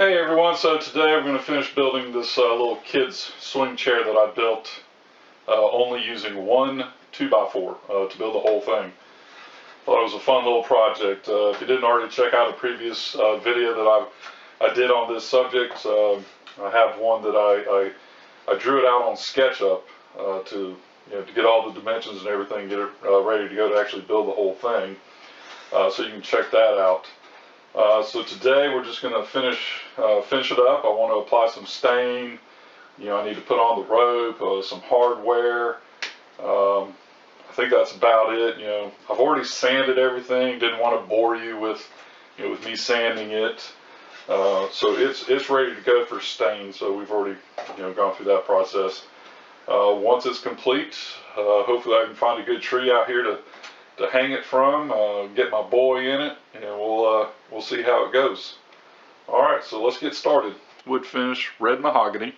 Hey everyone, so today we're going to finish building this little kid's swing chair that I built only using one 2x4 to build the whole thing. Thought it was a fun little project. If you didn't already check out a previous video that I did on this subject, I have one that I drew it out on SketchUp to get all the dimensions and everything, get it ready to go to actually build the whole thing. So you can check that out. So today we're just going to finish it up. I want to apply some stain. I need to put on the rope, some hardware. I think that's about it. I've already sanded everything. Didn't want to bore you with me sanding it. So it's ready to go for stain. So we've already gone through that process. Once it's complete, hopefully I can find a good tree out here to hang it from, get my boy in it, and we'll see how it goes. Alright, so let's get started. Wood finish, red mahogany.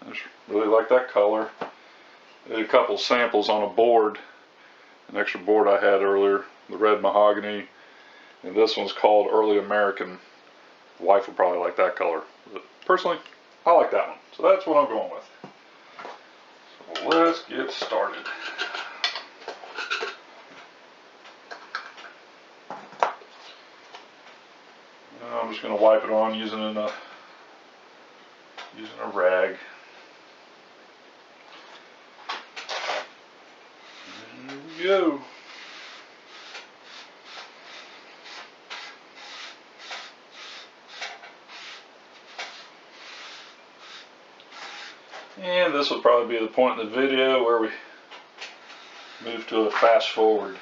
I just really like that color. I did a couple samples on a board, an extra board I had earlier, the red mahogany, and this one's called Early American. The wife would probably like that color, but personally, I like that one. So that's what I'm going with. So let's get started. I'm just going to wipe it on using a rag. Here we go. And this will probably be the point in the video where we move to a fast forward.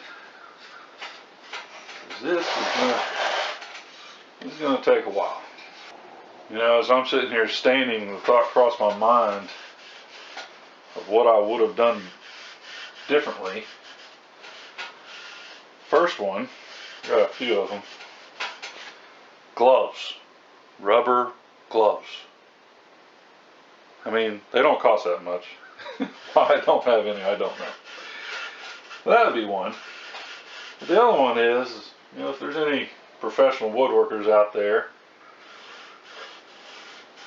This is going to take a while. As I'm sitting here staining, the thought crossed my mind of what I would have done differently. First one, got a few of them. Gloves. Rubber gloves. I mean, they don't cost that much. Why I don't have any, I don't know. That would be one. But the other one is, if there's any professional woodworkers out there,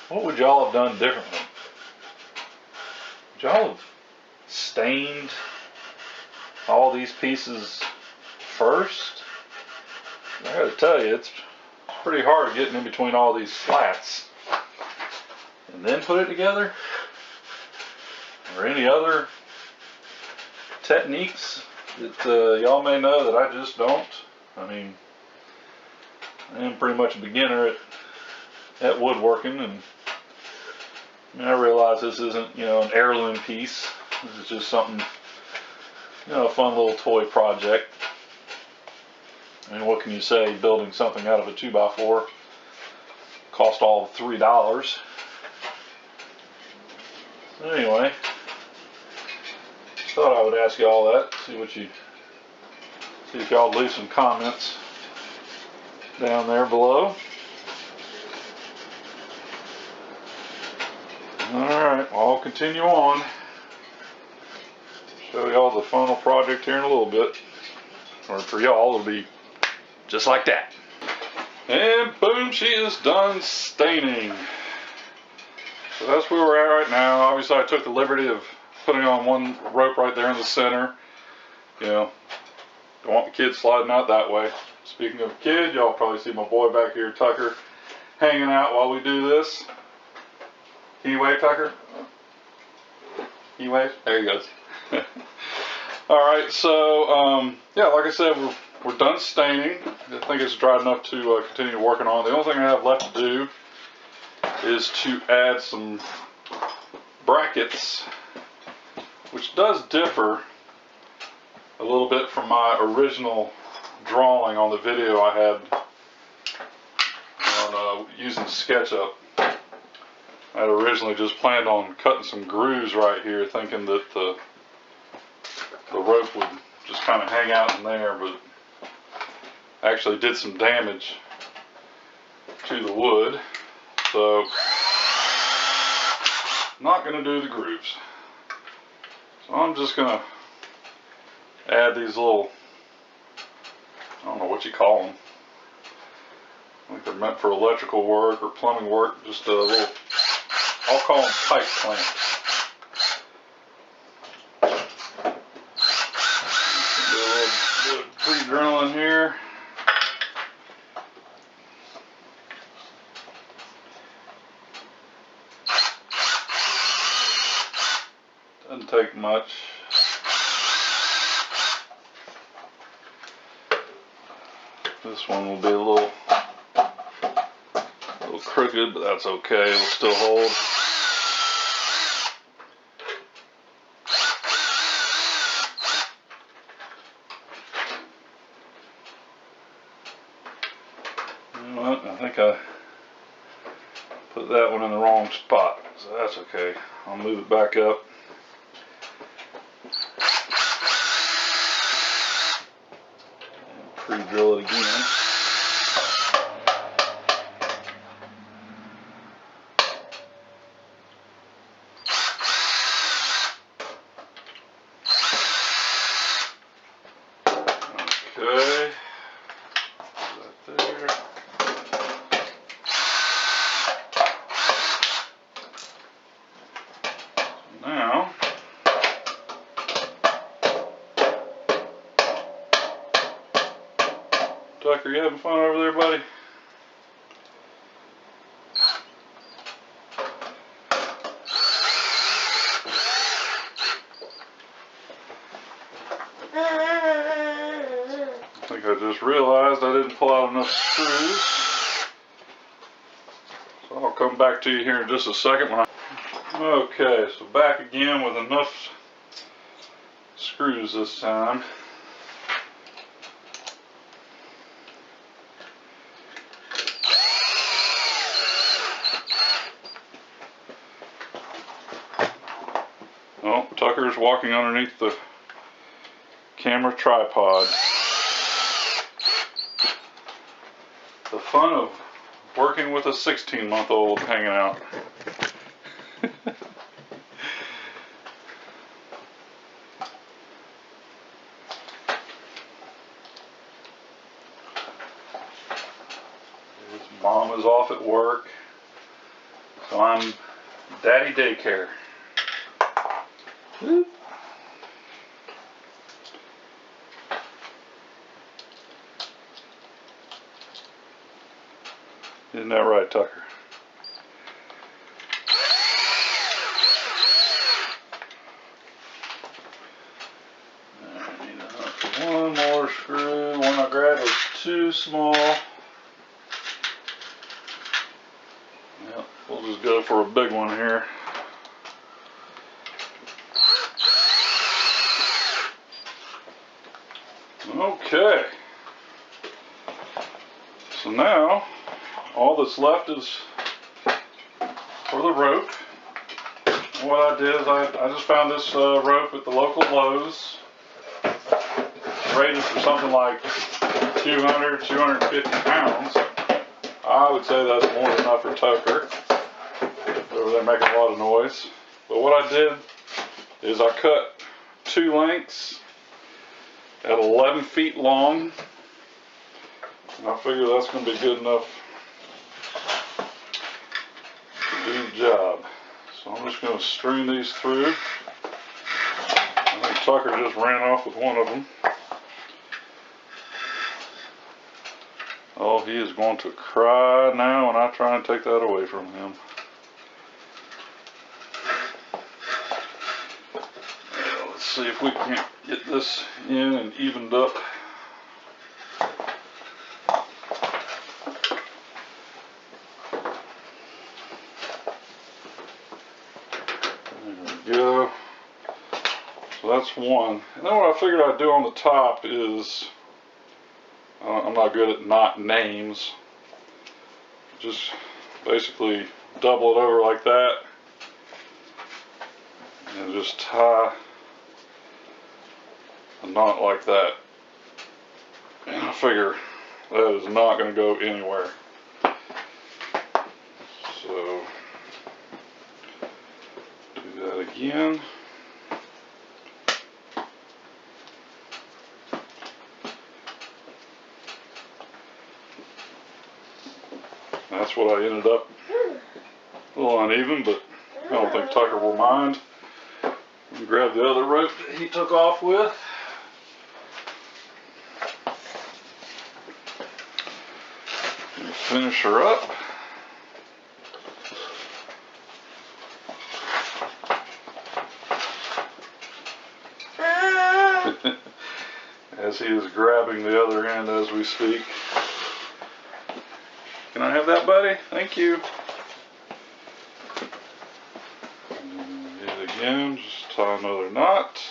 what would y'all have done differently? Would y'all have stained all these pieces first? I gotta tell you, it's pretty hard getting in between all these slats and then put it together. Or any other techniques that y'all may know that I just don't. I mean, I am pretty much a beginner at woodworking, and I realize this isn't an heirloom piece. This is just something, a fun little toy project. I mean, what can you say? Building something out of a 2x4 cost all $3. So anyway, thought I would ask you all that. See if y'all leave some comments down there below. Alright, well, I'll continue on. Show y'all the final project here in a little bit. Or for y'all, it'll be just like that. And boom, she is done staining. So that's where we're at right now. Obviously, I took the liberty of putting on one rope right there in the center. Don't want the kid sliding out that way. Speaking of a kid, y'all probably see my boy back here, Tucker, hanging out while we do this. Can you wave, Tucker? Can you wave? There he goes. Alright, so, yeah, like I said, we're done staining. I think it's dry enough to continue working on. The only thing I have left to do is to add some brackets, which does differ a little bit from my original drawing on the video I had on using SketchUp. I had originally just planned on cutting some grooves right here, thinking that the rope would just kind of hang out in there, but actually did some damage to the wood, so not going to do the grooves. So I'm just going to add these little, I don't know what you call them, I think they're meant for electrical work or plumbing work, just a little, I'll call them pipe clamps. Do a little bit of pre-drilling here. Doesn't take much. This one will be a little crooked, but that's okay. It'll still hold. You know what? I think I put that one in the wrong spot, so that's okay. I'll move it back up. And pre-drill it again. Okay, that there. So now, Tucker, you having fun over there, buddy? I think I just realized I didn't pull out enough screws. So I'll come back to you here in just a second. Okay, so back again with enough screws this time. Oh, Tucker's walking underneath the camera tripod. The fun of working with a 16-month-old hanging out. His mom is off at work, so I'm daddy daycare. Whoop. Isn't that right, Tucker? I need one more screw. One I grabbed was too small. Yep, we'll just go for a big one here. Okay. So now, all that's left is for the rope. What I did is I just found this rope at the local Lowe's. Rated for something like 200, 250 pounds. I would say that's more than enough for Tucker. Over there making a lot of noise. But what I did is I cut 2 lengths at 11 feet long. And I figure that's going to be good enough to do the job. So I'm just going to string these through. I think Tucker just ran off with one of them. Oh, he is going to cry now when I try and take that away from him. Let's see if we can get this in and evened up. There we go. So that's one. And then what I figured I'd do on the top is, I'm not good at knot names. Just basically double it over like that and just tie a knot like that. And I figure that is not going to go anywhere. So do that again. That's what I ended up. A little uneven, but I don't think Tucker will mind. Let me grab the other rope that he took off with. And finish her up. As he is grabbing the other end as we speak. Can I have that, buddy? Thank you. And yet again, just tie another knot.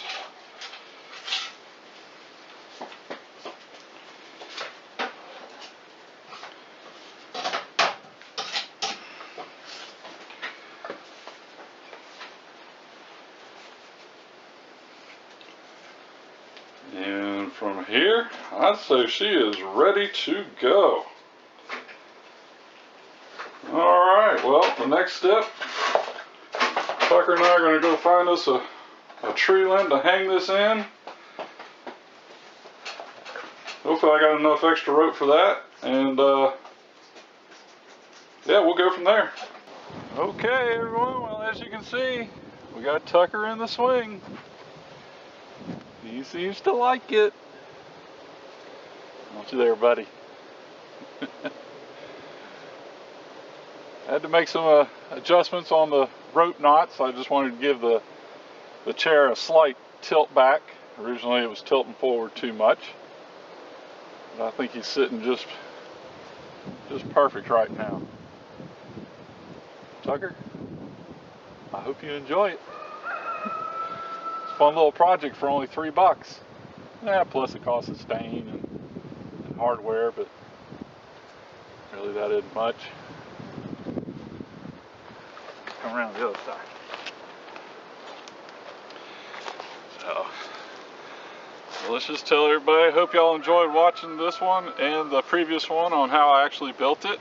And from here, I'd say she is ready to go. Alright, well, the next step, Tucker and I are going to go find us a tree limb to hang this in. Hopefully I got enough extra rope for that, and yeah, we'll go from there. Okay everyone, well as you can see, we got Tucker in the swing. He seems to like it. Don't you there, buddy? I had to make some adjustments on the rope knots. I just wanted to give the chair a slight tilt back. Originally it was tilting forward too much. But I think he's sitting just perfect right now. Tucker, I hope you enjoy it. It's a fun little project for only $3. Yeah, plus it costs a stain and hardware, but really that isn't much. Come around the other side. So let's just tell everybody, I hope y'all enjoyed watching this one and the previous one on how I actually built it.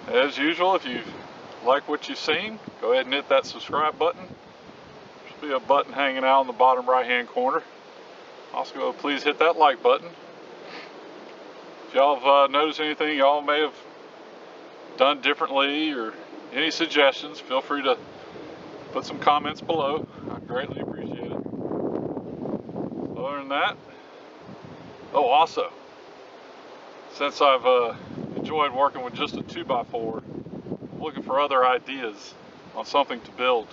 As usual, if you like what you've seen, go ahead and hit that subscribe button. There should be a button hanging out in the bottom right hand corner. Also, please hit that like button. If y'all have noticed anything y'all may have done differently or any suggestions, feel free to put some comments below. I greatly appreciate it. Other than that, oh, also, since I've enjoyed working with just a 2x4, I'm looking for other ideas on something to build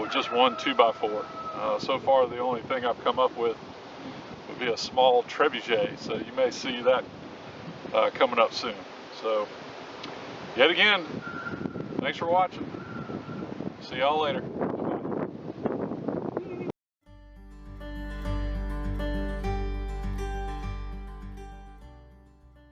with just one 2x4. So far, the only thing I've come up with would be a small trebuchet, so you may see that coming up soon. So, yet again, thanks for watching. See y'all later.